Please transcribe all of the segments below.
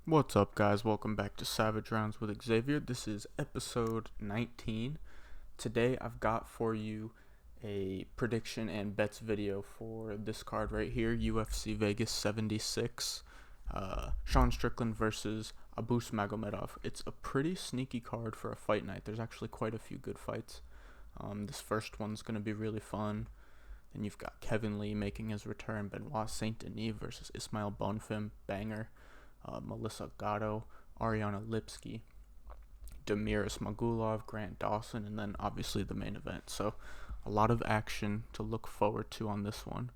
What's up, guys? Welcome back to Savage Rounds with Xavier. This is episode 19. Today, I've got for you a prediction and bets video for this card right here, UFC Vegas 76. Sean Strickland versus Abus Magomedov. It's a pretty sneaky card for a fight night. There's actually quite a few good fights. This first one's going to be really fun. Then you've got Kevin Lee making his return, Benoit Saint Denis versus Ismail Bonfim, banger. Melissa Gatto, Ariana Lipsky, Demiris Magulov, Grant Dawson, and then obviously the main event. So a lot of action to look forward to on this one.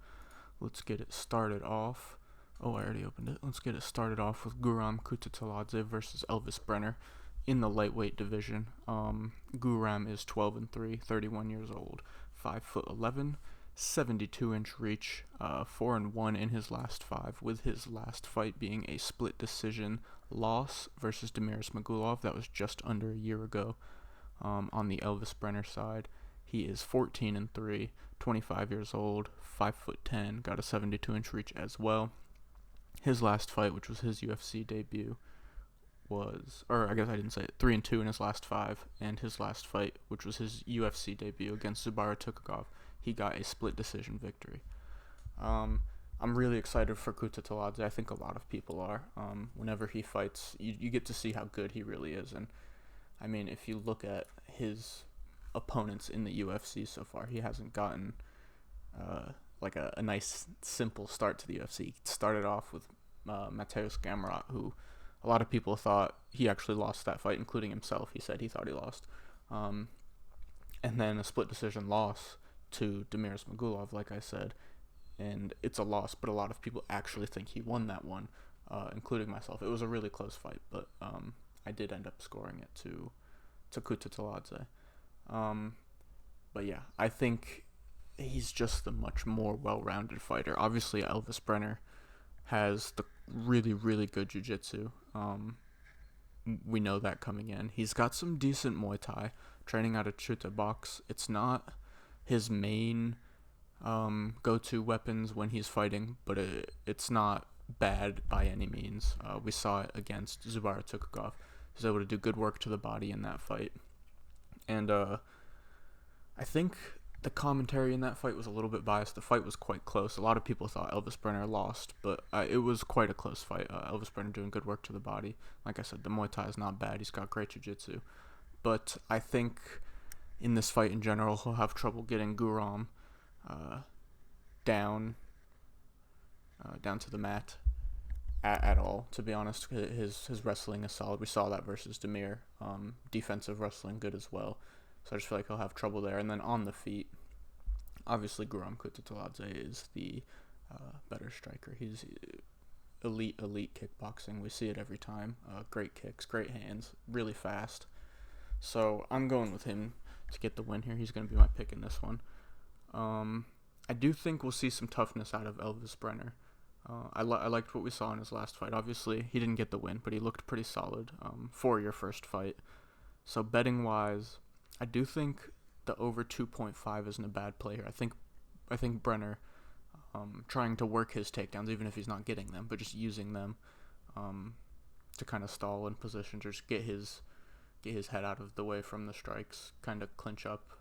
Let's get it started off. Oh, I already opened it. Let's get it started off with Guram Kutateladze versus Elvis Brenner in the lightweight division. Guram is 12-3, 31 years old, 5'11", 72-inch reach, 4-1 in his last 5, with his last fight being a split decision loss versus Demiris Magulov. That was just under a year ago. On the Elvis Brenner side, he is 14-3, 25 years old, 5'10", got a 72-inch reach as well. His last fight, which was his UFC debut, was, or I guess I didn't say it, 3-2 in his last 5, and his last fight, which was his UFC debut against Zubaira Tukhugov, he got a split decision victory. I'm really excited for Kutateladze. I think a lot of people are. Whenever he fights, you get to see how good he really is. And I mean, if you look at his opponents in the UFC so far, he hasn't gotten like a nice, simple start to the UFC. He started off with Mateusz Gamrot, who a lot of people thought he actually lost that fight, including himself. He said he thought he lost. And then a split decision loss to Demiris Magulov, like I said, and it's a loss, but a lot of people actually think he won that one, including myself. It was a really close fight, but I did end up scoring it to Kutateladze. But yeah, I think he's just the much more well-rounded fighter. Obviously, Elvis Brenner has the really, really good jiu-jitsu. We know that coming in. He's got some decent Muay Thai, training out of Chute Box. It's not his main go-to weapons when he's fighting, but it's not bad by any means. We saw it against Zubaira Tukhugov. He was able to do good work to the body in that fight. And I think the commentary in that fight was a little bit biased. The fight was quite close. A lot of people thought Elvis Brenner lost, but it was quite a close fight. Elvis Brenner doing good work to the body. Like I said, the Muay Thai is not bad. He's got great jiu-jitsu. But I think in this fight in general, he'll have trouble getting Guram down to the mat at all. To be honest, his wrestling is solid. We saw that versus Demir. Defensive wrestling good as well. So I just feel like he'll have trouble there. And then on the feet, obviously Guram Kutateladze is the better striker. He's elite kickboxing. We see it every time. Great kicks, great hands, really fast. So I'm going with him to get the win here. He's going to be my pick in this one. I do think we'll see some toughness out of Elvis Brenner. I liked what we saw in his last fight. Obviously, he didn't get the win, but he looked pretty solid for your first fight. So betting-wise, I do think the over 2.5 isn't a bad play here. I think Brenner trying to work his takedowns, even if he's not getting them, but just using them to kind of stall in position, just get his head out of the way from the strikes, kind of clinch up,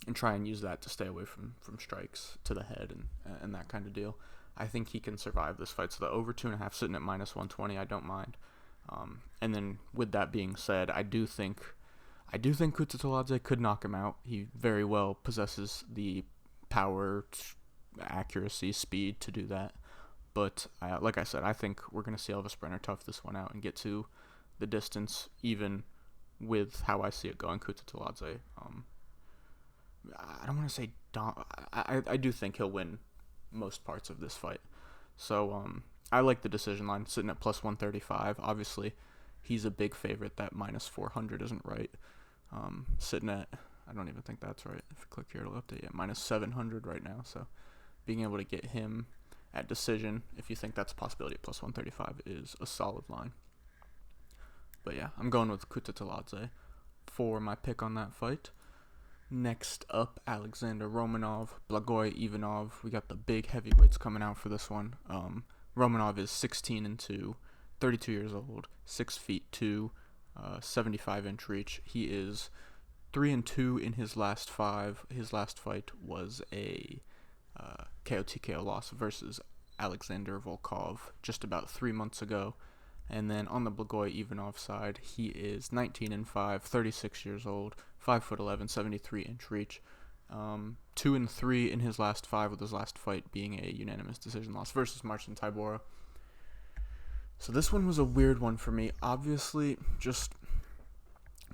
and try and use that to stay away from strikes to the head and that kind of deal. I think he can survive this fight. So the over 2.5 sitting at -120, I don't mind. And then with that being said, I do think Kutateladze could knock him out. He very well possesses the power, accuracy, speed to do that. But like I said, I think we're going to see Elvis Brenner tough this one out and get to the distance, even with how I see it going. Kutateladze, I don't want to say I do think he'll win most parts of this fight. So I like the decision line sitting at +135. Obviously, he's a big favorite. That -400 isn't right. Sitting at, I don't even think that's right. If you click here, it'll update. Yeah, -700 right now. So being able to get him at decision, if you think that's a possibility at +135, is a solid line. But yeah, I'm going with Kutateladze for my pick on that fight. Next up, Alexander Romanov, Blagoy Ivanov. We got the big heavyweights coming out for this one. Romanov is 16-2, 32 years old, 6'2", 75-inch reach. He is 3-2 in his last 5. His last fight was a KO TKO loss versus Alexander Volkov just about 3 months ago. And then on the Blagoy-Ivanov side, he is 19-5, 36 years old, 5'11", 73-inch reach. 2-3 in his last 5, with his last fight being a unanimous decision loss versus Marcin Tybura. So this one was a weird one for me. Obviously, just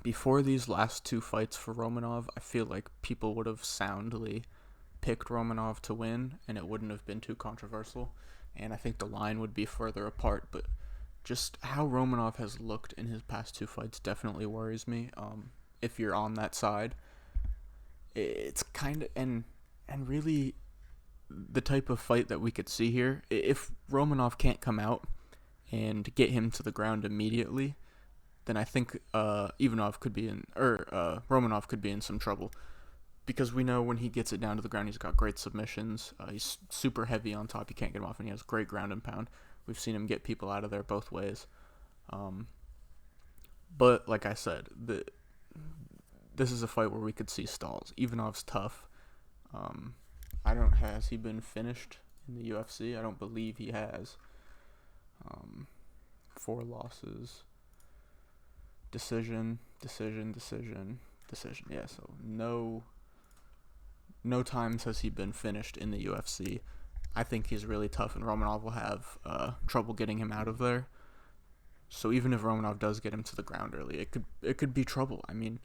before these last 2 fights for Romanov, I feel like people would have soundly picked Romanov to win, and it wouldn't have been too controversial, and I think the line would be further apart. But just how Romanov has looked in his past 2 fights definitely worries me. If you're on that side, it's kind of and really the type of fight that we could see here. If Romanov can't come out and get him to the ground immediately, then I think Romanov could be in some trouble, because we know when he gets it down to the ground, he's got great submissions. He's super heavy on top. You can't get him off, and he has great ground and pound. We've seen him get people out of there both ways. But like I said, this is a fight where we could see stalls. Ivanov's tough. Has he been finished in the UFC? I don't believe he has. 4 losses. Decision. Yeah, so no times has he been finished in the UFC. I think he's really tough, and Romanov will have trouble getting him out of there. So even if Romanov does get him to the ground early, it could be trouble. I mean,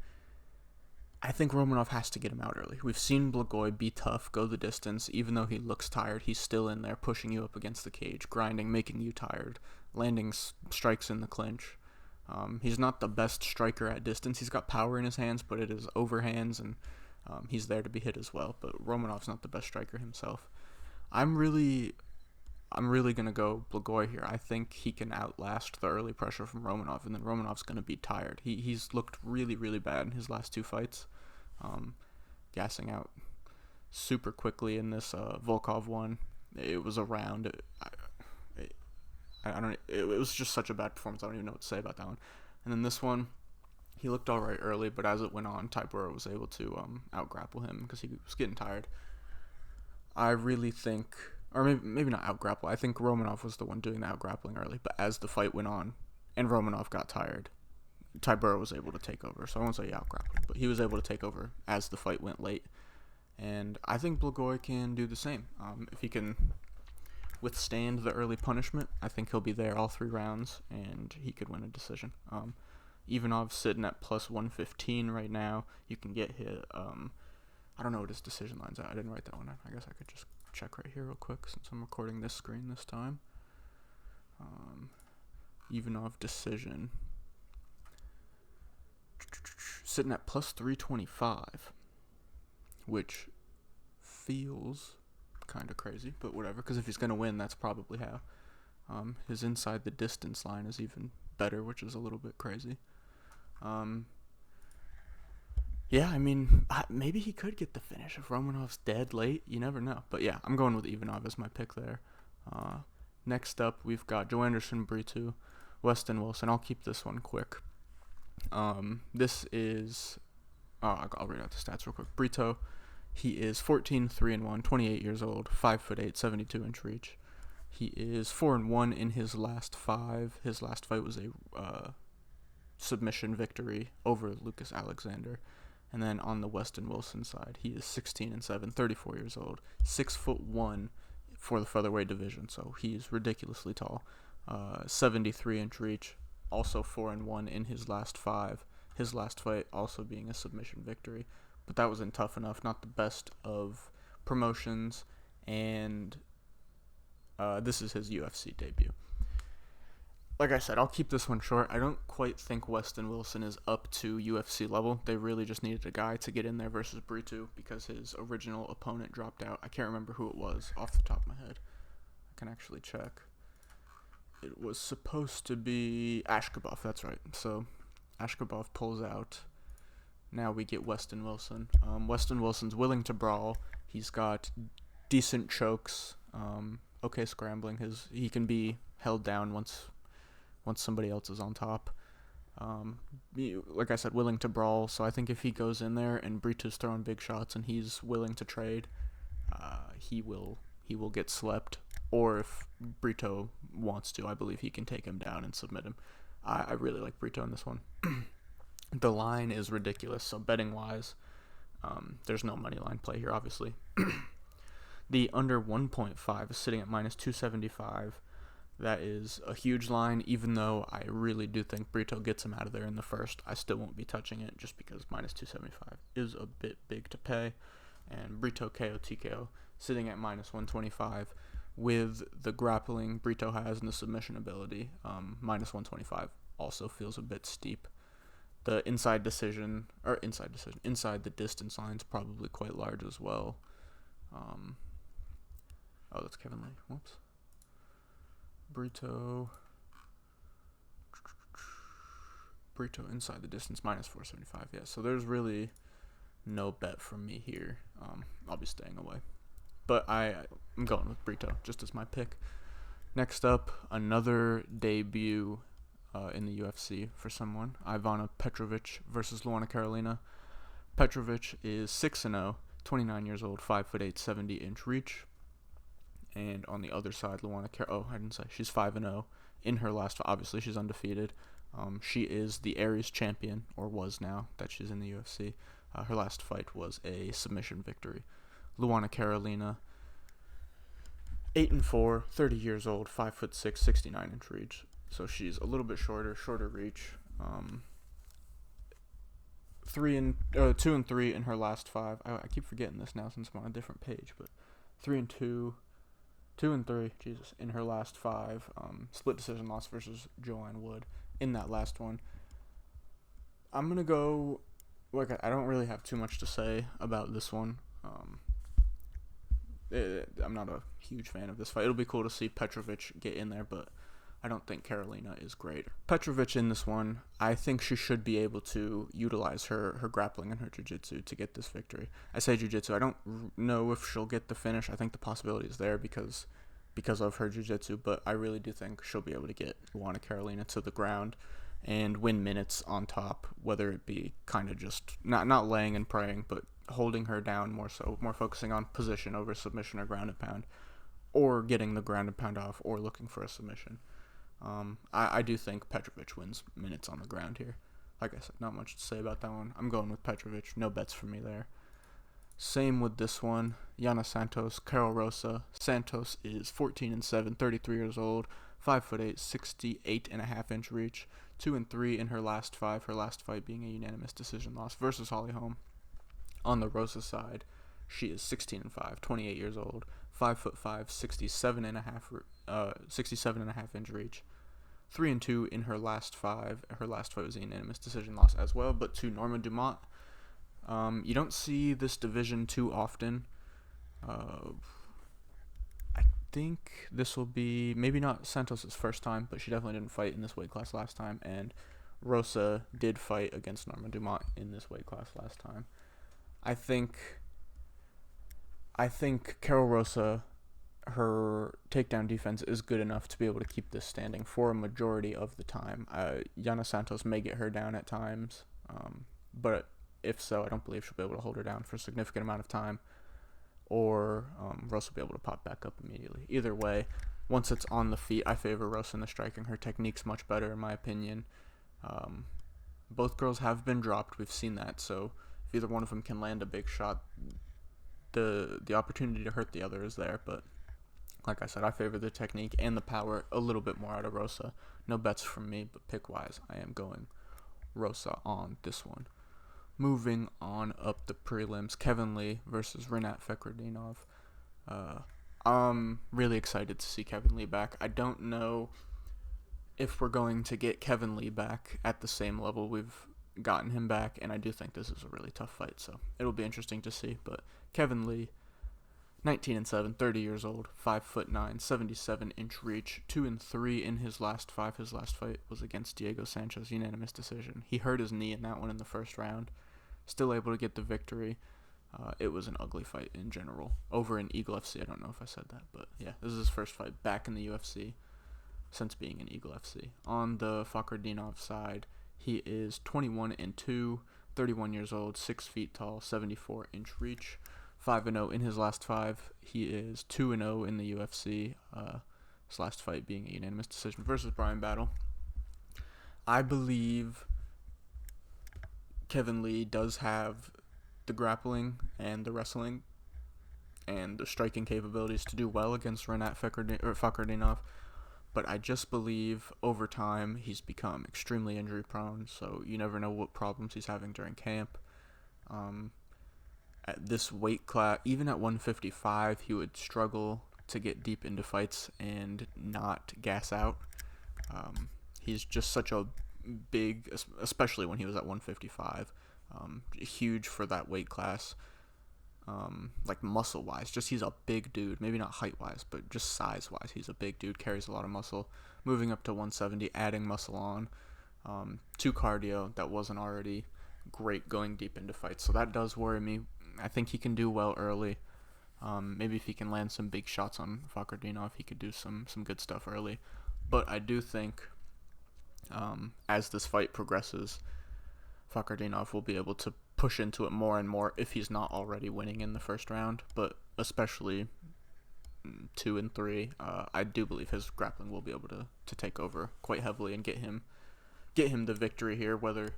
I think Romanov has to get him out early. We've seen Blagoy be tough, go the distance. Even though he looks tired, he's still in there pushing you up against the cage, grinding, making you tired, landing strikes in the clinch. He's not the best striker at distance. He's got power in his hands, but it is overhands, and he's there to be hit as well. But Romanov's not the best striker himself. I'm really gonna go Blagoy here. I think he can outlast the early pressure from Romanov, and then Romanov's gonna be tired. He's looked really, really bad in his last 2 fights, gassing out super quickly in this Volkov one. It was a round. It was just such a bad performance. I don't even know what to say about that one. And then this one, he looked all right early, but as it went on, Tybura was able to out-grapple him because he was getting tired. I really think, or maybe not out-grapple, I think Romanov was the one doing the out-grappling early, but as the fight went on and Romanov got tired, Tybura was able to take over. So I won't say out-grappling, but he was able to take over as the fight went late. And I think Blagoy can do the same. If he can withstand the early punishment, I think he'll be there all 3 rounds, and he could win a decision. Ivanov's sitting at plus 115 right now. You can get hit. I don't know what his decision line's at. I didn't write that one down. I guess I could just check right here real quick since I'm recording this screen this time. Ivanov decision. Sitting at plus 325, which feels kind of crazy, but whatever, because if he's going to win, that's probably how. His inside the distance line is even better, which is a little bit crazy. Yeah, I mean, maybe he could get the finish if Romanov's dead late. You never know. But yeah, I'm going with Ivanov as my pick there. Next up, we've got Joe Anderson, Brito, Weston Wilson. I'll keep this one quick. This is... I'll read out the stats real quick. Brito, he is 14-3-1, 28 years old, 5'8", 72-inch reach. He is 4-1 in his last 5. His last fight was a submission victory over Lucas Alexander. And then on the Weston Wilson side, he is 16-7, 34 years old, 6'1" for the featherweight division. So he's ridiculously tall. 73-inch reach, also 4-1 in his last 5. His last fight also being a submission victory, but that wasn't tough enough. Not the best of promotions, and this is his UFC debut. Like I said, I'll keep this one short. I don't quite think Weston Wilson is up to UFC level. They really just needed a guy to get in there versus Brito because his original opponent dropped out. I can't remember who it was off the top of my head. I can actually check. It was supposed to be Ashkabov, that's right. So Ashkabov pulls out. Now we get Weston Wilson. Weston Wilson's willing to brawl. He's got decent chokes. okay scrambling. He can be held down once somebody else is on top. Like I said, willing to brawl. So I think if he goes in there and Brito's throwing big shots and he's willing to trade, he will get slept. Or if Brito wants to, I believe he can take him down and submit him. I really like Brito in this one. The line is ridiculous, so betting wise, there's no money line play here, obviously. The under 1.5 is sitting at minus 275. That is a huge line, even though I really do think Brito gets him out of there in the first. I still won't be touching it just because minus 275 is a bit big to pay. And Brito KO TKO sitting at minus 125 with the grappling Brito has and the submission ability. Minus 125 also feels a bit steep. The inside the distance line is probably quite large as well. Oh, that's Kevin Lee. Whoops. Brito inside the distance, minus 475. Yeah, so there's really no bet from me here. I'll be staying away. But I'm going with Brito, just as my pick. Next up, another debut in the UFC for someone. Ivana Petrovic versus Luana Carolina. Petrovic is 6-0, 29 years old, 5'8", 70-inch reach. And on the other side, she's 5-0 in her last. Obviously, she's undefeated. She is the Aries champion, or was now that she's in the UFC. Her last fight was a submission victory. Luana Carolina, 8-4, 30 years old, 5'6", 69-inch reach. So she's a little bit shorter reach. 2-3 in her last 5. I keep forgetting this now since I'm on a different page, but 3-2. 2-3, Jesus, in her last 5. Split decision loss versus Joanne Wood in that last one. I'm going to go, I don't really have too much to say about this one. I'm not a huge fan of this fight. It'll be cool to see Petrovic get in there, but I don't think Carolina is great. Petrovic in this one, I think she should be able to utilize her grappling and her jiu-jitsu to get this victory. I say jiu-jitsu. I don't know if she'll get the finish. I think the possibility is there because of her jiu-jitsu, but I really do think she'll be able to get Luana Carolina to the ground and win minutes on top, whether it be kind of just not laying and praying, but holding her down more focusing on position over submission or ground and pound, or getting the ground and pound off, or looking for a submission. I do think Petrovic wins minutes on the ground here. Like I said, not much to say about that one. I'm going with Petrovic. No bets for me there. Same with this one. Yana Santos, Carol Rosa. Santos is 14-7, 33 years old, 5'8", 68.5-inch reach. 2-3 in her last 5. Her last fight being a unanimous decision loss versus Holly Holm. On the Rosa side, she is 16-5, 28 years old, 5'5", 67.5-inch reach. 3-2 in her last 5. Her last fight was a unanimous decision loss as well, but to Norma Dumont. You don't see this division too often. I think this will be maybe not Santos' first time, but she definitely didn't fight in this weight class last time, and Rosa did fight against Norma Dumont in this weight class last time. I think Carol Rosa, her takedown defense is good enough to be able to keep this standing for a majority of the time. Yana Santos may get her down at times, but if so, I don't believe she'll be able to hold her down for a significant amount of time, or Rosa will be able to pop back up immediately. Either way, once it's on the feet, I favor Rosa in the striking. Her technique's much better, in my opinion. Both girls have been dropped. We've seen that, so if either one of them can land a big shot, the opportunity to hurt the other is there. But like I said, I favor the technique and the power a little bit more out of Rosa. No bets from me, but pick-wise, I am going Rosa on this one. Moving on up the prelims, Kevin Lee versus Rinat Fakhretdinov. I'm really excited to see Kevin Lee back. I don't know if we're going to get Kevin Lee back at the same level we've gotten him back, and I do think this is a really tough fight, so it'll be interesting to see. But Kevin Lee, 19-7, 30 years old, 5'9", 77-inch reach, 2-3 in his last 5. His last fight was against Diego Sanchez, unanimous decision. He hurt his knee in that one in the first round. Still able to get the victory. it was an ugly fight in general. Over in Eagle FC, I don't know if I said that, but yeah, this is his first fight back in the UFC since being in Eagle FC. On the Fakardinov side, he is 21-2, 31 years old, 6 feet tall, 74-inch reach, 5-0 in his last 5. He is 2-0 in the UFC, his last fight being a unanimous decision versus Brian Battle. I believe Kevin Lee does have the grappling and the wrestling and the striking capabilities to do well against Renat Fakardinov, but I just believe over time he's become extremely injury prone, so you never know what problems he's having during camp. At this weight class, even at 155, he would struggle to get deep into fights and not gas out. He's just such a big, especially when he was at 155, huge for that weight class. Like muscle-wise, just he's a big dude. Maybe not height-wise, but just size-wise, he's a big dude, carries a lot of muscle. Moving up to 170, adding muscle on, to cardio that wasn't already great going deep into fights. So that does worry me. I think he can do well early. Maybe if he can land some big shots on Fakardinov, he could do some good stuff early. But I do think as this fight progresses, Fakardinov will be able to push into it more and more if he's not already winning in the first round. But especially 2 and 3, I do believe his grappling will be able to take over quite heavily and get him the victory here, whether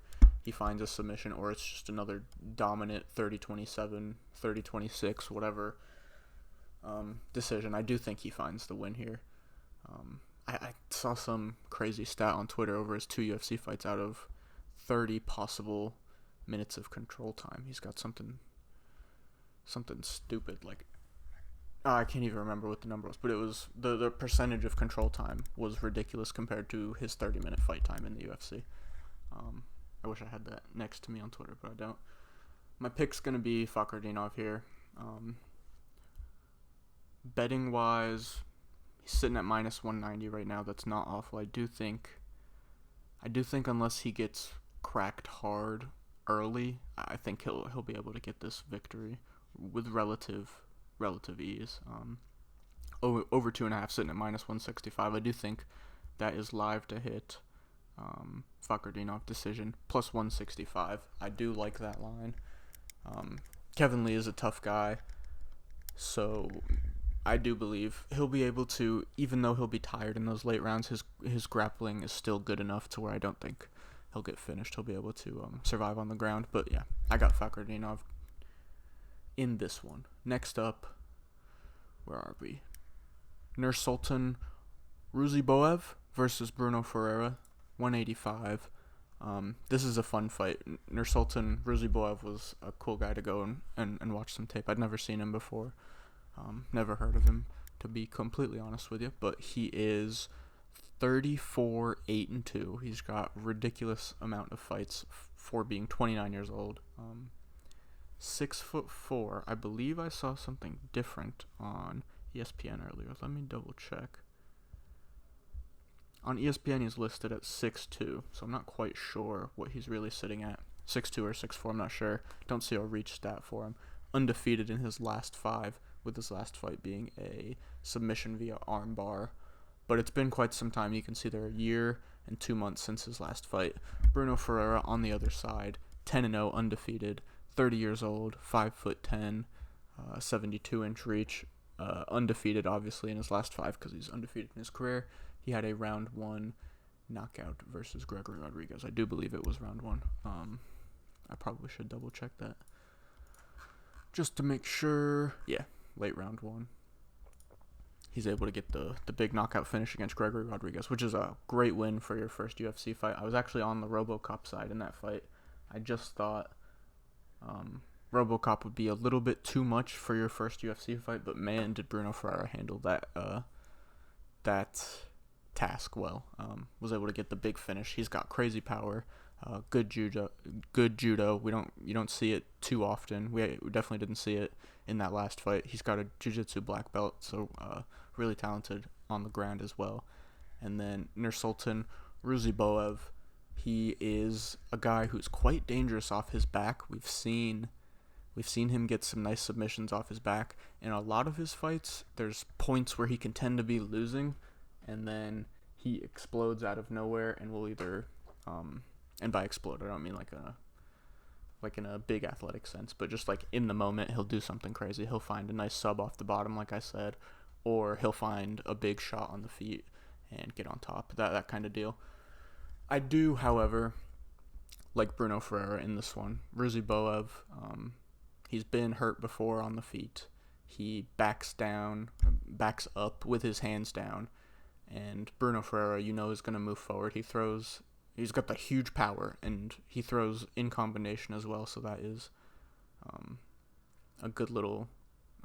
he finds a submission or it's just another dominant 30-27, 30-26, whatever decision. I do think he finds the win here. I saw some crazy stat on Twitter over his 2 UFC fights. Out of 30 possible minutes of control time, he's got something stupid, like I can't even remember what the number was, but it was the percentage of control time was ridiculous compared to his 30-minute fight time in the UFC. I wish I had that next to me on Twitter, but I don't. My pick's going to be Fakardinov here. Betting wise, he's sitting at minus 190 right now. That's not awful. I do think unless he gets cracked hard early, I think he'll be able to get this victory with relative ease. Over 2.5, sitting at minus 165. I do think that is live to hit. Fakardinov decision plus 165. I do like that line. Kevin Lee is a tough guy, so I do believe he'll be able to, even though he'll be tired in those late rounds, his grappling is still good enough to where I don't think he'll get finished. He'll be able to survive on the ground. But yeah, I got Fakardinov in this one. Next up, where are we? Nursultan Ruziboev versus Bruno Ferreira, 185. This is a fun fight. Nursultan Ruziboev was a cool guy to go and watch some tape. I'd never seen him before. Never heard of him, to be completely honest with you. But he is 34-8-2. He's got ridiculous amount of fights for being 29 years old. 6'4". I believe I saw something different on ESPN earlier. Let me double check. On ESPN, he's listed at 6'2", so I'm not quite sure what he's really sitting at. 6'2" or 6'4", I'm not sure. Don't see a reach stat for him. Undefeated in his last 5, with his last fight being a submission via armbar. But it's been quite some time. You can see there a year and 2 months since his last fight. Bruno Ferreira on the other side, 10-0, undefeated, 30 years old, 5'10", 72-inch reach. Undefeated, obviously, in his last 5 because he's undefeated in his career. He had a round 1 knockout versus Gregory Rodriguez. I do believe it was round 1. I probably should double check that just to make sure. Yeah, late round 1. He's able to get the big knockout finish against Gregory Rodriguez, which is a great win for your first UFC fight. I was actually on the RoboCop side in that fight. I just thought RoboCop would be a little bit too much for your first UFC fight, but man, did Bruno Ferreira handle that task well. Was able to get the big finish. He's got crazy power, good judo. You don't see it too often. We definitely didn't see it in that last fight. He's got a jiu-jitsu black belt, so really talented on the ground as well. And then Nursultan Ruziboev, he is a guy who's quite dangerous off his back. We've seen We've seen him get some nice submissions off his back. In a lot of his fights, there's points where he can tend to be losing, and then he explodes out of nowhere and will either, and by explode, I don't mean like in a big athletic sense, but just like in the moment, he'll do something crazy. He'll find a nice sub off the bottom, like I said, or he'll find a big shot on the feet and get on top. That kind of deal. I do, however, like Bruno Ferreira in this one. Ruziboev, he's been hurt before on the feet. He backs up with his hands down, and Bruno Ferreira, is going to move forward. He's got the huge power, and he throws in combination as well, so that is a good little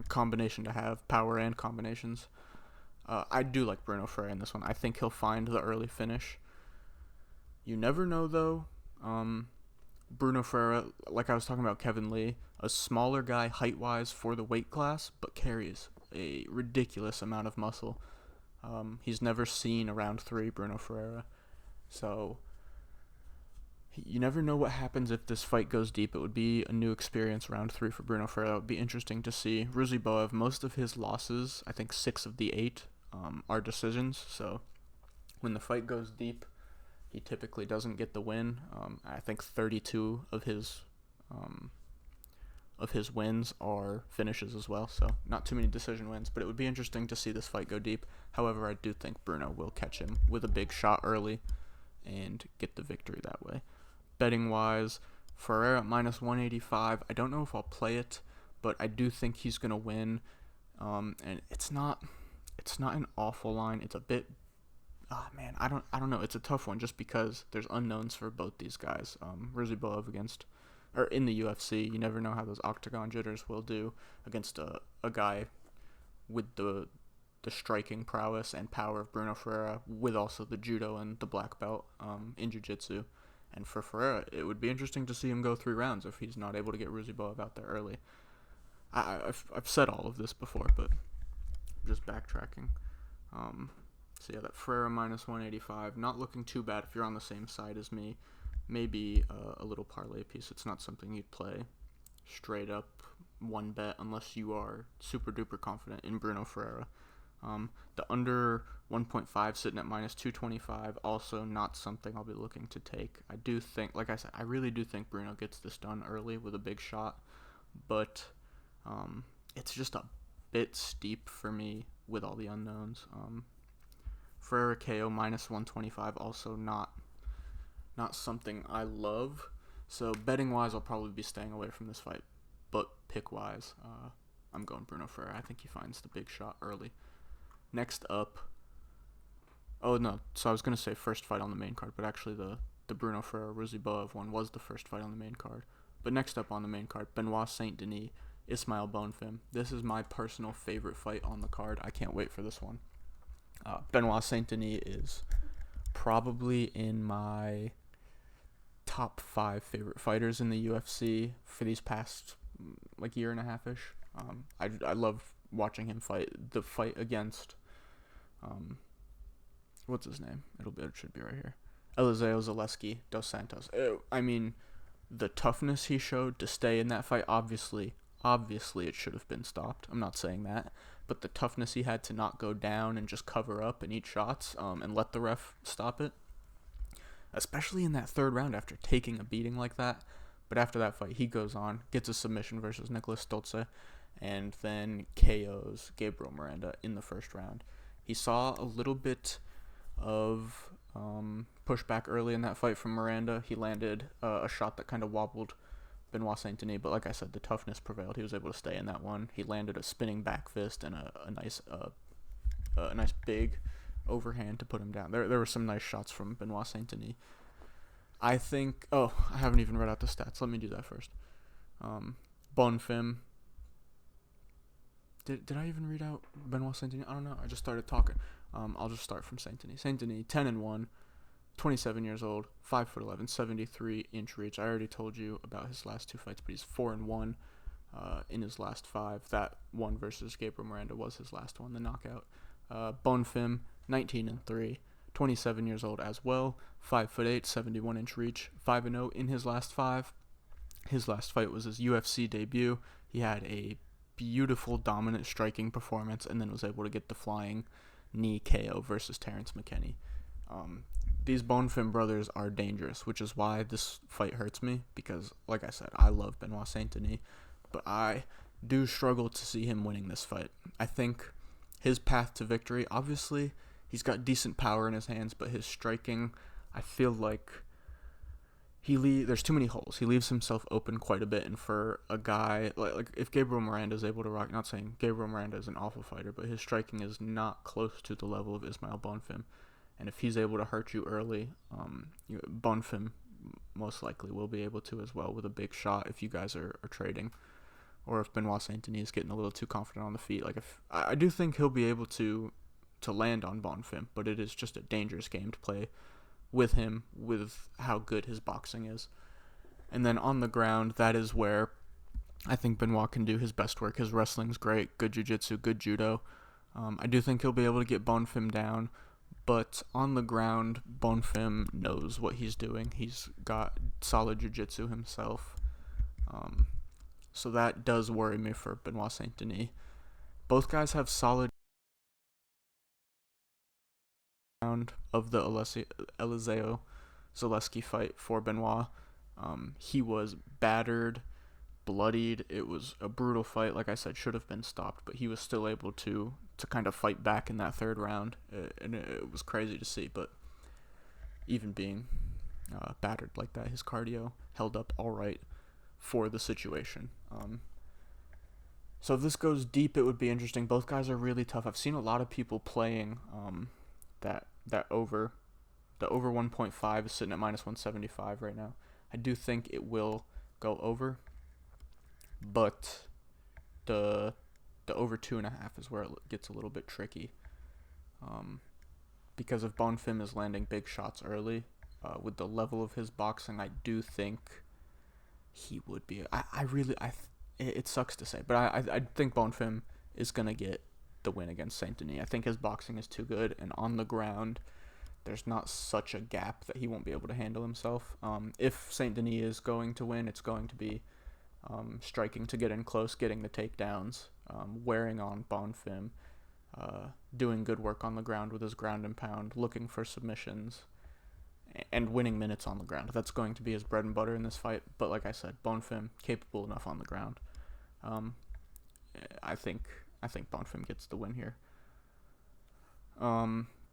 combination to have, power and combinations. I do like Bruno Ferreira in this one. I think he'll find the early finish. You never know, though. Bruno Ferreira, like I was talking about Kevin Lee, a smaller guy height-wise for the weight class, but carries a ridiculous amount of muscle. He's never seen a round 3, Bruno Ferreira. So you never know what happens if this fight goes deep. It would be a new experience, round 3 for Bruno Ferreira. It would be interesting to see. Ruziboev, most of his losses, I think 6 of the 8, are decisions. So when the fight goes deep, he typically doesn't get the win. I think 32 of his wins are finishes as well, so not too many decision wins, but it would be interesting to see this fight go deep. However, I do think Bruno will catch him with a big shot early and get the victory that way. Betting wise, Ferreira at -185. I don't know if I'll play it, but I do think he's gonna win. And it's not an awful line. It's a bit. I don't know. It's a tough one just because there's unknowns for both these guys. Ruziboev in the UFC, you never know how those octagon jitters will do against a guy with the striking prowess and power of Bruno Ferreira, with also the judo and the black belt in jiu-jitsu. And for Ferreira, it would be interesting to see him go 3 rounds if he's not able to get Ruziboev out there early. I've said all of this before, but just backtracking. So yeah, that Ferreira -185, not looking too bad if you're on the same side as me. Maybe a little parlay piece. It's not something you'd play straight up one bet unless you are super duper confident in Bruno Ferreira. The under 1.5 sitting at -225, also not something I'll be looking to take. I do think, like I said, I really do think Bruno gets this done early with a big shot, but it's just a bit steep for me with all the unknowns. Ferreira KO -125, also not something I love. So betting wise, I'll probably be staying away from this fight. But pick wise, I'm going Bruno Ferreira. I think he finds the big shot early. Next up, so I was gonna say first fight on the main card, but actually the Bruno Ferreira Ruziboev one was the first fight on the main card. But next up on the main card, Benoit Saint Denis, Ismail Bonfim. This is my personal favorite fight on the card. I can't wait for this one. Benoit Saint Denis is probably in my top 5 favorite fighters in the UFC for these past year and a half-ish. I love watching him fight. The fight against what's his name? It should be right here. Eliseo Zaleski dos Santos. The toughness he showed to stay in that fight, obviously it should have been stopped. I'm not saying that. But the toughness he had to not go down and just cover up and eat shots and let the ref stop it, especially in that 3rd round after taking a beating like that. But after that fight, he goes on, gets a submission versus Nicholas Stolze, and then KOs Gabriel Miranda in the 1st round. He saw a little bit of pushback early in that fight from Miranda. He landed a shot that kind of wobbled Benoit Saint Denis, but like I said, the toughness prevailed. He was able to stay in that one. He landed a spinning back fist and a nice big overhand to put him down. There were some nice shots from Benoit Saint Denis. I think. I haven't even read out the stats. Let me do that first. Bonfim. Did I even read out Benoit Saint Denis? I don't know. I just started talking. I'll just start from Saint Denis. Saint Denis, 10-1. 27 years old, 5'11", 73-inch reach. I already told you about his last 2 fights, but he's 4-1 in his last 5. That one versus Gabriel Miranda was his last one, the knockout. Bonfim, 19-3, 27 years old as well, 5'8", 71-inch reach, 5-0 in his last 5. His last fight was his UFC debut. He had a beautiful, dominant striking performance, and then was able to get the flying knee KO versus Terrence McKinney. These Bonfim brothers are dangerous, which is why this fight hurts me, because, like I said, I love Benoit Saint-Denis, but I do struggle to see him winning this fight. I think his path to victory, obviously, he's got decent power in his hands, but his striking, I feel like there's too many holes. He leaves himself open quite a bit, and for a guy like if Gabriel Miranda is able to rock, not saying Gabriel Miranda is an awful fighter, but his striking is not close to the level of Ismail Bonfim, and if he's able to hurt you early, Bonfim most likely will be able to as well with a big shot if you guys are trading, or if Benoit Saint-Denis is getting a little too confident on the feet. Like, if I do think he'll be able to land on Bonfim, but it is just a dangerous game to play with him, with how good his boxing is. And then on the ground, that is where I think Benoit can do his best work. His wrestling's great, good jiu-jitsu, good judo. I do think he'll be able to get Bonfim down, but on the ground, Bonfim knows what he's doing. He's got solid jiu-jitsu himself. So that does worry me for Benoit Saint-Denis. Both guys have solid round of the Eliseo Zaleski fight for Benoit. He was battered, bloodied. It was a brutal fight. Like I said, should have been stopped, but he was still able to kind of fight back in that third round, and it was crazy to see. But even being battered like that, his cardio held up all right for the situation. So if this goes deep, it would be interesting. Both guys are really tough. I've seen a lot of people playing that over. The over 1.5 is sitting at minus 175 right now. I do think it will go over, but the over 2.5 is where it gets a little bit tricky. Because if Bonfim is landing big shots early, with the level of his boxing, I do think he would be. It sucks to say, but I think Bonfim is gonna get the win against Saint-Denis. I think his boxing is too good, and on the ground, there's not such a gap that he won't be able to handle himself. If Saint-Denis is going to win, it's going to be striking to get in close, getting the takedowns, wearing on Bonfim, doing good work on the ground with his ground and pound, looking for submissions, and winning minutes on the ground. That's going to be his bread and butter in this fight. But like I said, Bonfim capable enough on the ground. I think Bonfim gets the win here.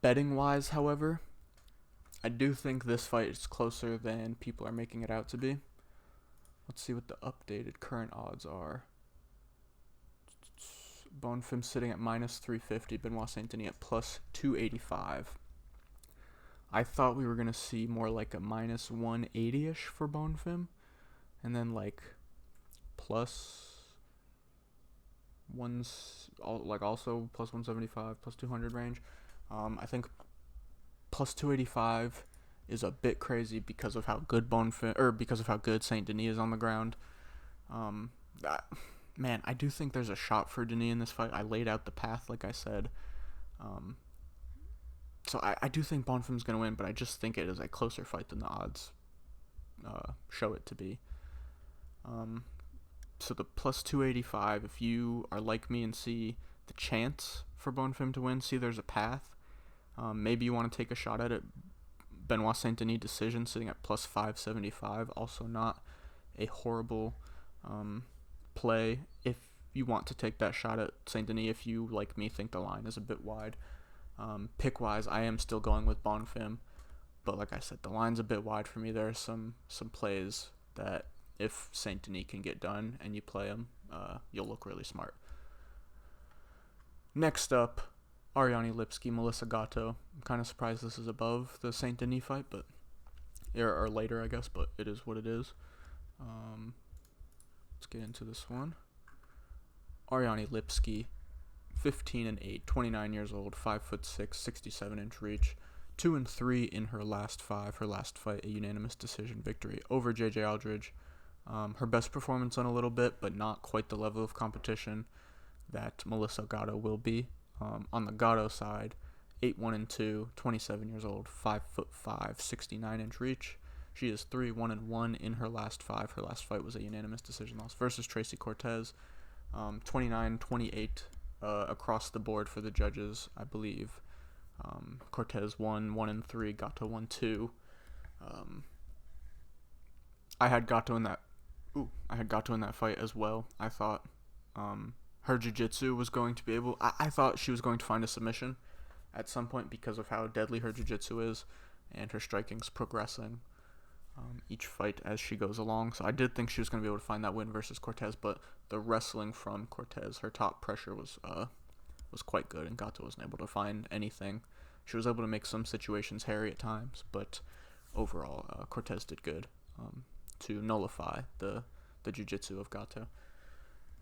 Betting wise, however, I do think this fight is closer than people are making it out to be. Let's see what the updated current odds are. Bonfim sitting at minus 350, Benoit Saint-Denis at plus 285. I thought we were going to see more like a minus 180-ish for Bonfim, and then like plus also plus 175, plus 200 range. I think plus 285 is a bit crazy because of how good Saint-Denis is on the ground. I do think there's a shot for Denis in this fight. I laid out the path, like I said. So I do think Bonfim's going to win, but I just think it is a closer fight than the odds show it to be. So the plus 285, if you are like me and see the chance for Bonfim to win, see there's a path, maybe you want to take a shot at it. Benoit Saint-Denis decision sitting at plus 575, also not a horrible play if you want to take that shot at Saint-Denis, if you, like me, think the line is a bit wide. Pick-wise, I am still going with Bonfim, but like I said, the line's a bit wide for me. There are some plays that if Saint-Denis can get done and you play them, you'll look really smart. Next up, Ariane Lipski, Melissa Gatto. I'm kind of surprised this is above the Saint-Denis fight, but or later, I guess, but it is what it is. Let's get into this one. Ariane Lipski, 15-8, 29 years old, 5'6", 67-inch reach, 2-3 in her last 5. Her last fight, a unanimous decision victory over JJ Aldridge. Her best performance on a little bit, but not quite the level of competition that Melissa Gatto will be. On the Gatto side, 8-1-2, 27 years old, 5'5", 69-inch reach, She is 3-1-1 in her last 5. Her last fight was a unanimous decision loss versus Tracy Cortez. 29-28 across the board for the judges, I believe. Cortez won 1-3, Gatto won 2. I had Gatto in that fight as well. I thought her jiu-jitsu was going to be able... I thought she was going to find a submission at some point because of how deadly her jiu-jitsu is, and her striking's progressing each fight as she goes along. So I did think she was going to be able to find that win versus Cortez, but the wrestling from Cortez, her top pressure was quite good, and Gatto wasn't able to find anything. She was able to make some situations hairy at times, but overall, Cortez did good to nullify the jiu-jitsu of Gatto.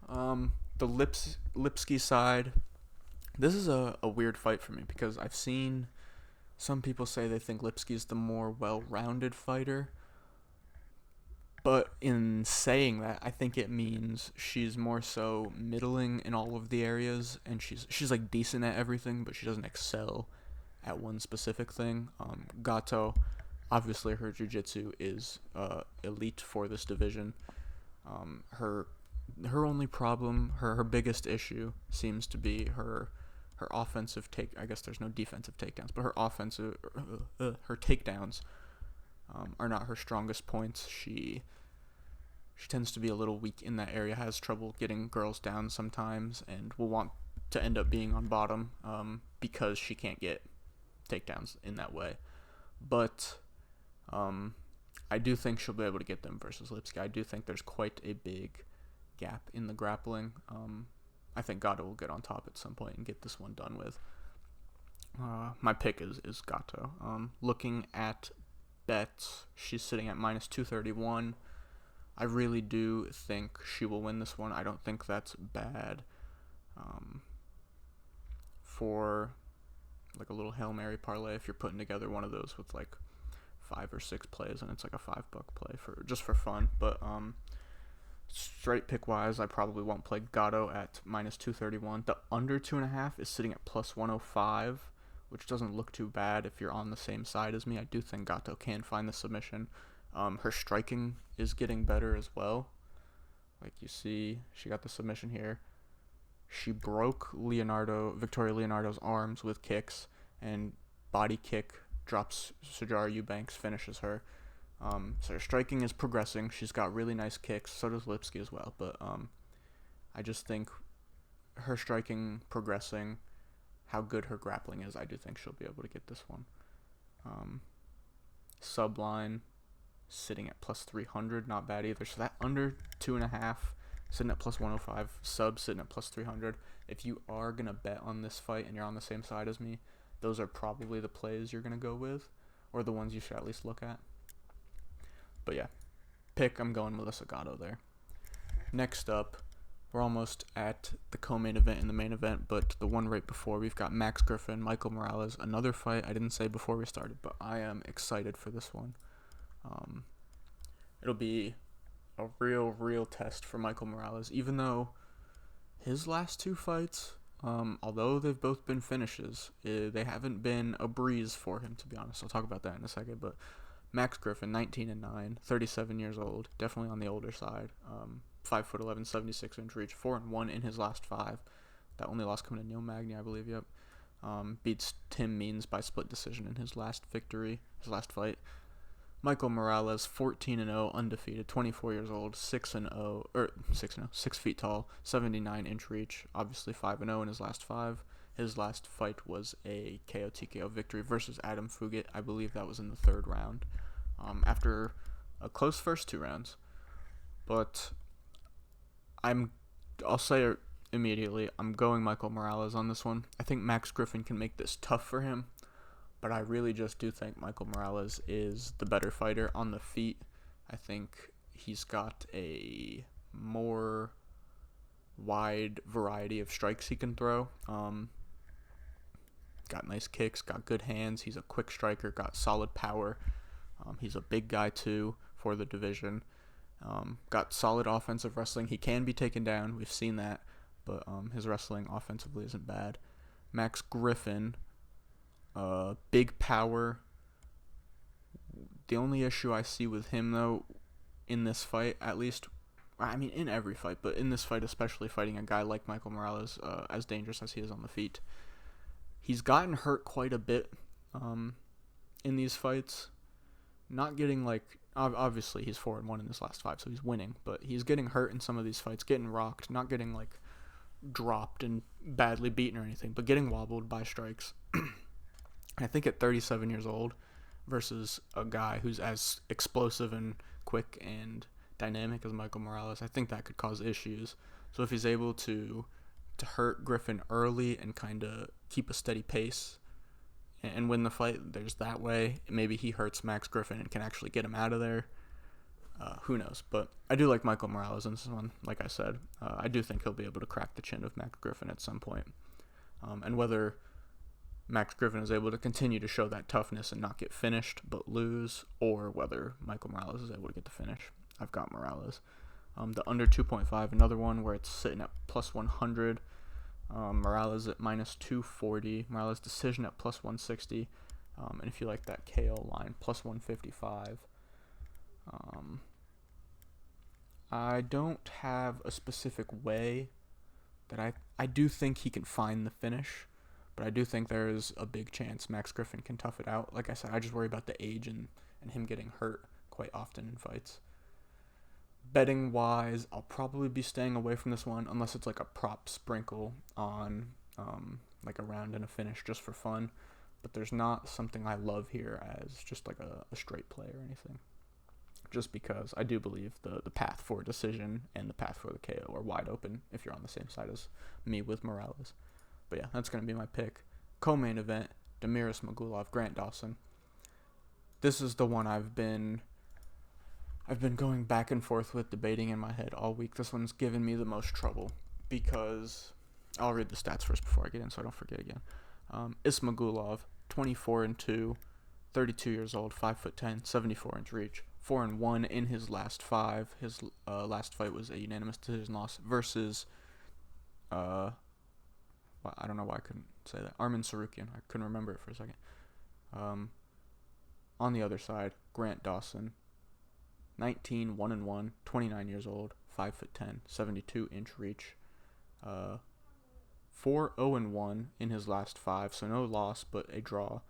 The Lipski side, this is a weird fight for me because I've seen some people say they think Lipski's the more well-rounded fighter, but in saying that, I think it means she's more so middling in all of the areas, and she's like decent at everything, but she doesn't excel at one specific thing. Gatto, obviously her jiu-jitsu is elite for this division. Her only problem, her biggest issue seems to be her offensive I guess there's no defensive takedowns, but her takedowns are not her strongest points. She tends to be a little weak in that area, has trouble getting girls down sometimes, and will want to end up being on bottom because she can't get takedowns in that way. But I do think she'll be able to get them versus Lipski. I do think there's quite a big gap in the grappling. I think Gatto will get on top at some point and get this one done with. My pick is Gatto. Looking at bets, she's sitting at -231. I really do think she will win this one. I don't think that's bad for like a little Hail Mary parlay if you're putting together one of those with like 5 or 6 plays, and it's like a $5 play for fun. But straight pick wise, I probably won't play Gatto at -231. The under 2.5 is sitting at +105, which doesn't look too bad if you're on the same side as me. I do think Gatto can find the submission. Her striking is getting better as well. Like you see, she got the submission here. She broke Victoria Leonardo's arms with kicks, and body kick drops Sijara Eubanks, finishes her. So her striking is progressing. She's got really nice kicks. So does Lipski as well. But I just think her striking progressing, how good her grappling is, I do think she'll be able to get this one. Subline sitting at +300, not bad either. So that under 2.5 sitting at +105, sub sitting at +300. If you are gonna bet on this fight and you're on the same side as me, those are probably the plays you're gonna go with, or the ones you should at least look at. But yeah, I'm going Melissa Gatto there. Next up, we're almost at the co-main event and the main event, but the one right before, we've got Max Griffin, Michael Morales, another fight I didn't say before we started, but I am excited for this one. It'll be a real test for Michael Morales, even though his last 2 fights, although they've both been finishes, they haven't been a breeze for him, to be honest. I'll talk about that in a second, but Max Griffin, 19-9, 37 years old, definitely on the older side. 5'11", 76-inch reach, 4-1 in his last 5. That only loss coming to Neil Magny, I believe. Yep. Beats Tim Means by split decision in his last fight. Michael Morales, 14-0, undefeated, 24 years old, 6 feet tall, 79-inch reach, obviously 5-0 in his last 5. His last fight was a KO/TKO victory versus Adam Fugit. I believe that was in the 3rd round, after a close first 2 rounds. But I'll say it immediately, I'm going Michael Morales on this one. I think Max Griffin can make this tough for him, but I really just do think Michael Morales is the better fighter on the feet. I think he's got a more wide variety of strikes he can throw. Got nice kicks, got good hands. He's a quick striker, got solid power. He's a big guy too for the division. Got solid offensive wrestling. He can be taken down. We've seen that, but his wrestling offensively isn't bad. Max Griffin, big power. The only issue I see with him, though, in this fight, at least, I mean, in every fight, but in this fight, especially fighting a guy like Michael Morales, as dangerous as he is on the feet, he's gotten hurt quite a bit in these fights. Not getting, like, obviously he's 4-1 in this last 5, so he's winning, but he's getting hurt in some of these fights, getting rocked, not getting, like, dropped and badly beaten or anything, but getting wobbled by strikes. I think at 37 years old versus a guy who's as explosive and quick and dynamic as Michael Morales, I think that could cause issues. So if he's able to hurt Griffin early and kind of keep a steady pace and win the fight, there's that way. Maybe he hurts Max Griffin and can actually get him out of there. Who knows? But I do like Michael Morales in this one. Like I said, I do think he'll be able to crack the chin of Max Griffin at some point. And whether Max Griffin is able to continue to show that toughness and not get finished but lose, or whether Michael Morales is able to get the finish, I've got Morales. The under 2.5, another one where it's sitting at plus 100. Morales at minus 240. Morales decision at plus 160. And if you like that KO line, plus 155. I don't have a specific way that I do think he can find the finish, but I do think there is a big chance Max Griffin can tough it out. Like I said, I just worry about the age and him getting hurt quite often in fights. Betting wise, I'll probably be staying away from this one unless it's like a prop sprinkle on like a round and a finish just for fun. But there's not something I love here as just like a straight play or anything. Just because I do believe the path for a decision and the path for the KO are wide open if you're on the same side as me with Morales. But yeah, that's going to be my pick. Co-main event, Abus Magomedov, Grant Dawson. This is the one I've been going back and forth with, debating in my head all week. This one's given me the most trouble because I'll read the stats first before I get in so I don't forget again. Ismagulov, 24-2, 32 years old, 5'10", 74-inch reach, 4-1 in his last 5. His last fight was a unanimous decision loss versus I don't know why I couldn't say that. Arman Tsarukyan. I couldn't remember it for a second. On the other side, Grant Dawson, 19, 1-1, 29 years old, 5'10", 72-inch reach, 4-0-1 in his last 5, so no loss but a draw.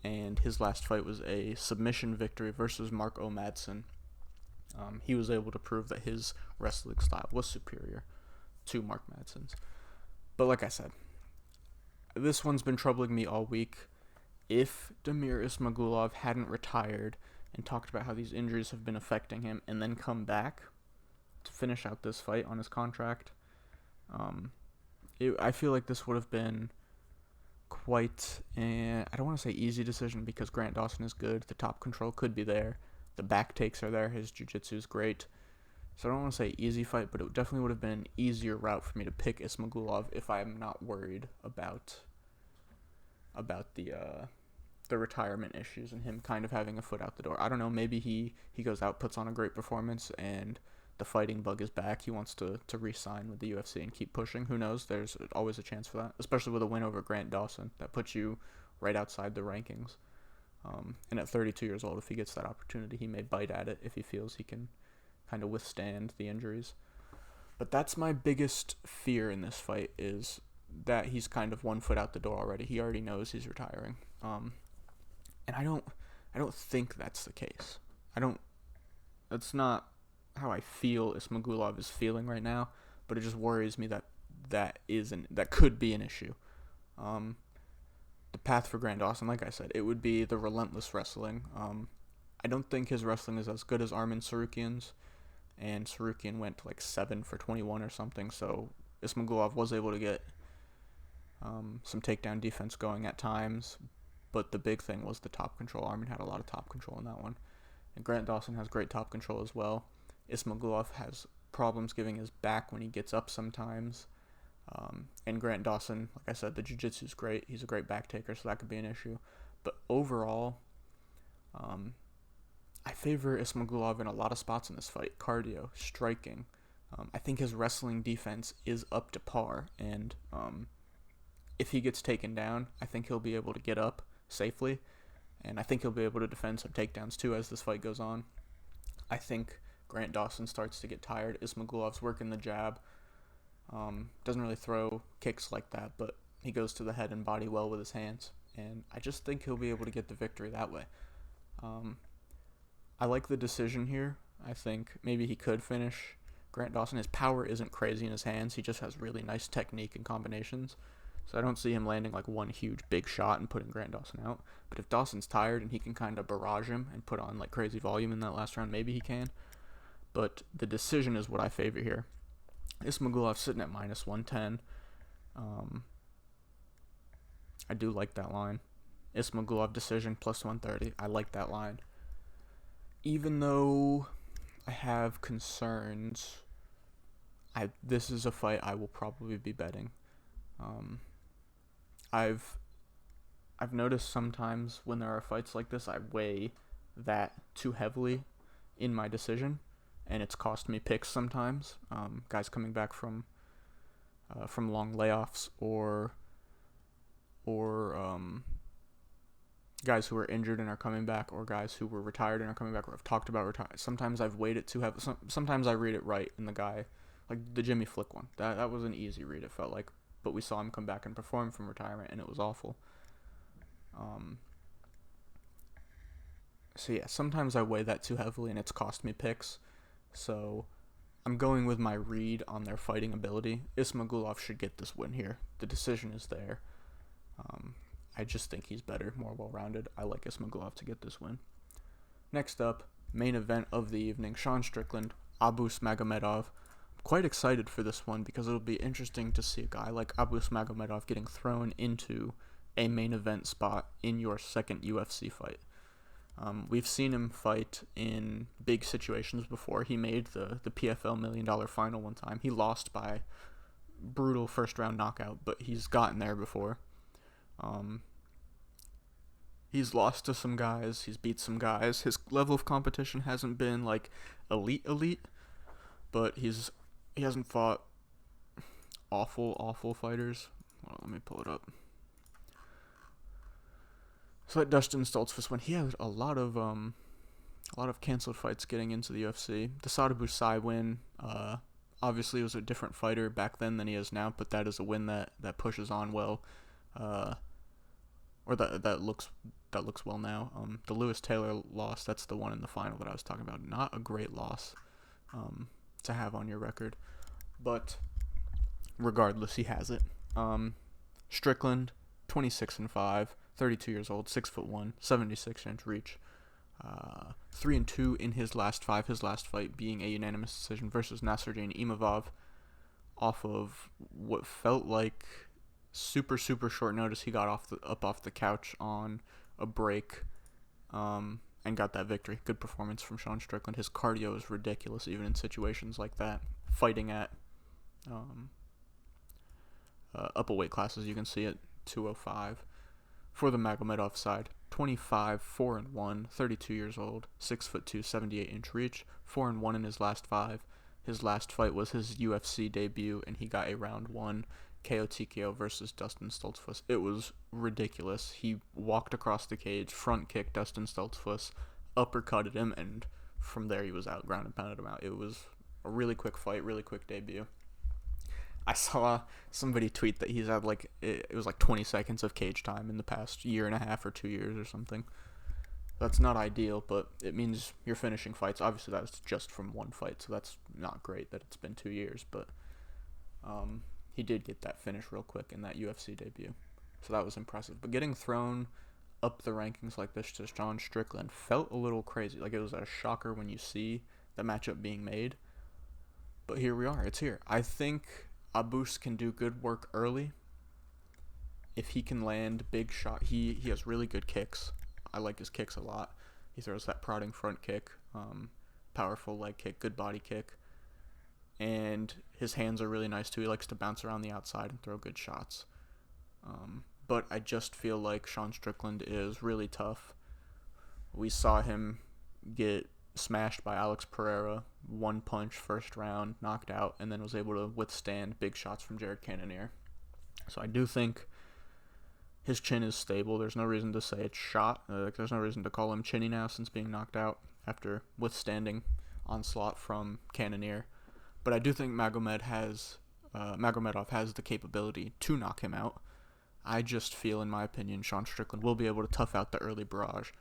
And his last fight was a submission victory versus Mark O. Madsen. He was able to prove that his wrestling style was superior to Mark Madsen's. But like I said, this one's been troubling me all week. If Damir Ismagulov hadn't retired and talked about how these injuries have been affecting him and then come back to finish out this fight on his contract, I feel like this would have been quite I don't want to say easy decision because Grant Dawson is good. The top control could be there. The back takes are there. His jiu-jitsu is great. So I don't want to say easy fight, but it definitely would have been an easier route for me to pick Ismagulov if I'm not worried about the retirement issues and him kind of having a foot out the door. I don't know, maybe he goes out, puts on a great performance, and the fighting bug is back. He wants to re-sign with the UFC and keep pushing. Who knows? There's always a chance for that, especially with a win over Grant Dawson. That puts you right outside the rankings. And at 32 years old, if he gets that opportunity, he may bite at it if he feels he can kind of withstand the injuries. But that's my biggest fear in this fight, is that he's kind of 1 foot out the door already. He already knows he's retiring. And I don't think that's the case. That's not how I feel Ismagulov is feeling right now, but it just worries me that could be an issue. The path for Grant Dawson, like I said, it would be the relentless wrestling. I don't think his wrestling is as good as Arman Tsarukyan's, and Tsarukyan went like 7 for 21 or something, so Ismagulov was able to get some takedown defense going at times, but the big thing was the top control. Arman had a lot of top control in that one, and Grant Dawson has great top control as well. Ismagulov has problems giving his back when he gets up sometimes. And Grant Dawson, like I said, the jiu-jitsu is great. He's a great back taker, so that could be an issue. But overall, I favor Ismagulov in a lot of spots in this fight. Cardio, striking. I think his wrestling defense is up to par. And if he gets taken down, I think he'll be able to get up safely. and I think he'll be able to defend some takedowns too as this fight goes on. I think Grant Dawson starts to get tired. Ismagulov's working the jab. Doesn't really throw kicks like that, but he goes to the head and body well with his hands, and I just think he'll be able to get the victory that way. I like the decision here. I think maybe he could finish Grant Dawson. His power isn't crazy in his hands. He just has really nice technique and combinations. So I don't see him landing like one huge big shot and putting Grant Dawson out. But if Dawson's tired and he can kind of barrage him and put on like crazy volume in that last round, maybe he can. But the decision is what I favor here. Ismagulov's sitting at minus 110. I do like that line. Ismagulov decision plus 130. I like that line. Even though I have concerns, this is a fight I will probably be betting. I've noticed sometimes when there are fights like this, I weigh that too heavily in my decision, and it's cost me picks sometimes. Guys coming back from long layoffs, or guys who are injured and are coming back, or guys who were retired and are coming back, or have talked about retire. Sometimes I've weighed it too heavily. Sometimes I read it right, and the guy, like the Jimmy Flick one, that was an easy read, it felt like. But we saw him come back and perform from retirement, and it was awful. So yeah, sometimes I weigh that too heavily, and it's cost me picks. So I'm going with my read on their fighting ability. Ismagulov should get this win here. The decision is there. I just think he's better, more well-rounded. I like Ismagulov to get this win. Next up, main event of the evening, Sean Strickland, Abus Magomedov. I'm quite excited for this one because it'll be interesting to see a guy like Abus Magomedov getting thrown into a main event spot in your second UFC fight. We've seen him fight in big situations before. He made the PFL $1 million final one time. He lost by brutal first-round knockout, but he's gotten there before. He's lost to some guys. He's beat some guys. His level of competition hasn't been like elite, but he hasn't fought awful fighters. Well, let me pull it up. So that Dustin Stoltzfus win, he had a lot of canceled fights getting into the UFC. The Sadibou Sai win, obviously was a different fighter back then than he is now, but that is a win that pushes on well, or that looks well now. The Lewis Taylor loss, that's the one in the final that I was talking about. Not a great loss to have on your record, but regardless, he has it. Strickland, 26-5. 32 years old, 6'1", 76-inch reach, 3-2 in his last 5. His last fight being a unanimous decision versus Nasruddin Imavov, off of what felt like super short notice. He got up off the couch on a break, and got that victory. Good performance from Sean Strickland. His cardio is ridiculous, even in situations like that. Fighting at upper weight classes, you can see it, 205. For the Magomedov side, 25, 4-1, 32 years old, 6'2", 78-inch reach, 4-1 in his last 5. His last fight was his UFC debut, and he got a round 1 KO TKO versus Dustin Stoltzfus. It was ridiculous. He walked across the cage, front kicked Dustin Stoltzfus, uppercutted him, and from there he was out, ground and pounded him out. It was a really quick fight, really quick debut. I saw somebody tweet that he's had it was 20 seconds of cage time in the past year and a half or 2 years or something. That's not ideal, but it means you're finishing fights. Obviously, that's just from one fight, so that's not great that it's been 2 years, but he did get that finish real quick in that UFC debut, so that was impressive. But getting thrown up the rankings like this to Sean Strickland felt a little crazy. Like, it was a shocker when you see the matchup being made, but here we are. It's here. I think Abus can do good work early. If he can land big shot, he has really good kicks. I like his kicks a lot. He throws that prodding front kick, powerful leg kick, good body kick, and his hands are really nice too. He likes to bounce around the outside and throw good shots. But I just feel like Sean Strickland is really tough. We saw him get smashed by Alex Pereira, one punch, first round, knocked out, and then was able to withstand big shots from Jared Cannonier. So I do think his chin is stable. There's no reason to say it's shot. There's no reason to call him chinny now since being knocked out after withstanding onslaught from Cannonier. But I do think Magomedov has the capability to knock him out. I just feel, in my opinion, Sean Strickland will be able to tough out the early barrage.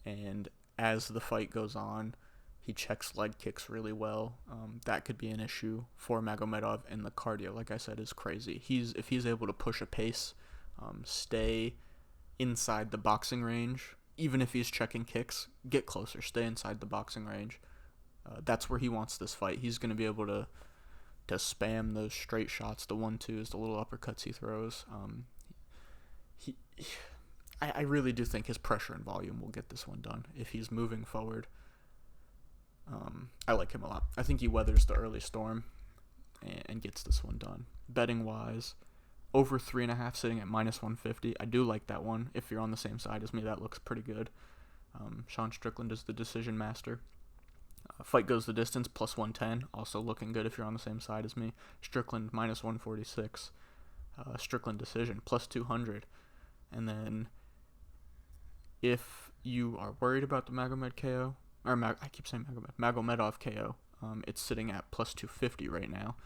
And as the fight goes on, he checks leg kicks really well. That could be an issue for Magomedov, and the cardio, like I said, is crazy. If he's able to push a pace, stay inside the boxing range, even if he's checking kicks, get closer, stay inside the boxing range. That's where he wants this fight. He's going to be able to spam those straight shots, the 1-2s, the little uppercuts he throws. I really do think his pressure and volume will get this one done. If he's moving forward, I like him a lot. I think he weathers the early storm and gets this one done. Betting wise, over 3.5 sitting at -150. I do like that one. If you're on the same side as me, that looks pretty good. Sean Strickland is the decision master. Fight goes the distance, +110. Also looking good if you're on the same side as me. Strickland, -146. Strickland decision, +200. And then if you are worried about the Magomedov KO, Magomedov KO, it's sitting at +250 right now.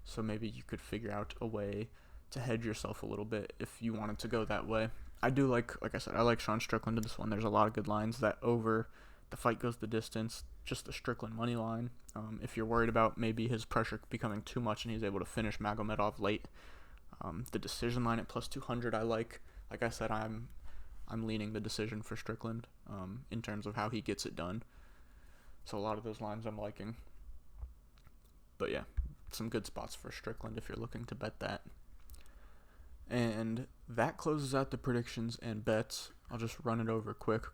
So maybe you could figure out a way to hedge yourself a little bit if you wanted to go that way. I do like I said, I like Sean Strickland in this one. There's a lot of good lines. That over the fight goes the distance, just the Strickland money line. If you're worried about maybe his pressure becoming too much and he's able to finish Magomedov late, the decision line at +200 I like. Like I said, I'm leaning the decision for Strickland in terms of how he gets it done. So a lot of those lines I'm liking. But yeah, some good spots for Strickland if you're looking to bet that. And that closes out the predictions and bets. I'll just run it over quick.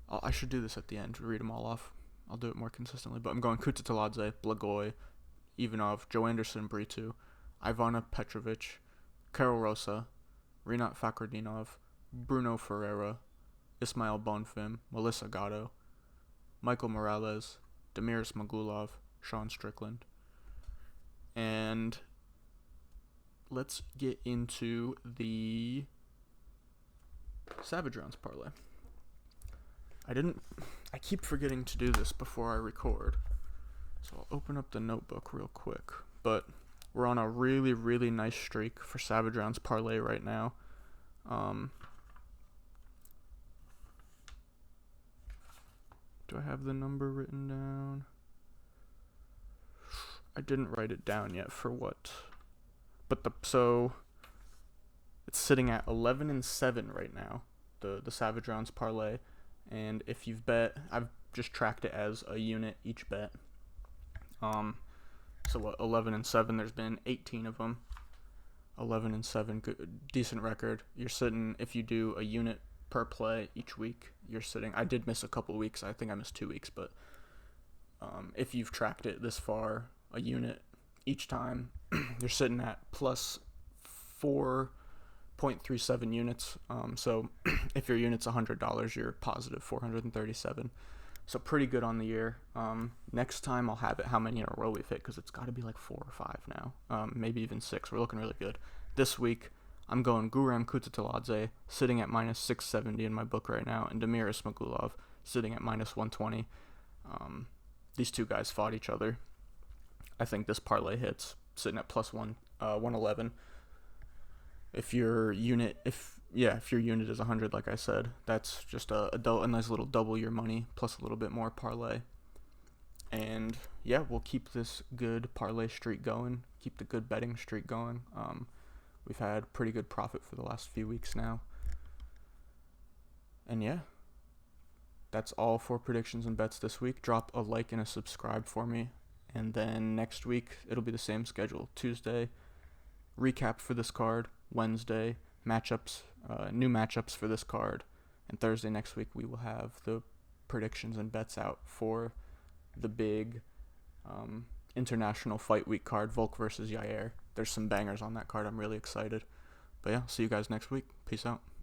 I should do this at the end to read them all off. I'll do it more consistently. But I'm going Kutateladze, Blagoy, Ivanov, Joe Anderson, Britu, Ivana Petrovic, Karol Rosa, Rinat Fakhretdinov, Bruno Ferreira, Ismail Bonfim, Melissa Gatto, Michael Morales, Demiris Magulov, Sean Strickland. And let's get into the Savage Rounds parlay. I keep forgetting to do this before I record, so I'll open up the notebook real quick. But we're on a really, really nice streak for Savage Rounds parlay right now. Do I have the number written down? I didn't write it down yet for what. But so it's sitting at 11-7 right now, the Savage Rounds parlay. And if you've bet, I've just tracked it as a unit each bet. So what, 11-7? There's been 18 of them. 11-7, good, decent record. You're sitting, if you do a unit per play each week, you're sitting. I did miss a couple weeks. I think I missed 2 weeks, but if you've tracked it this far, a unit each time, you're sitting at plus 4.37 units. So if your unit's $100, you're positive 437. So pretty good on the year. Next time I'll have it how many in a row we've hit, because it's got to be like 4 or 5 now, maybe even 6. We're looking really good. This week I'm going Guram Kutateladze, sitting at -670 in my book right now, and Demiris Magulov sitting at -120. These two guys fought each other. I think this parlay hits, sitting at +111. If your unit is 100, like I said, that's just a nice little double your money plus a little bit more parlay. And yeah, we'll keep this good parlay streak going, keep the good betting streak going. We've had pretty good profit for the last few weeks now. And yeah, that's all for predictions and bets this week. Drop a like and a subscribe for me. And then next week, it'll be the same schedule. Tuesday, recap for this card. Wednesday, matchups, new matchups for this card. And Thursday next week, we will have the predictions and bets out for the big international fight week card, Volk versus Yair. There's some bangers on that card. I'm really excited. But yeah, see you guys next week. Peace out.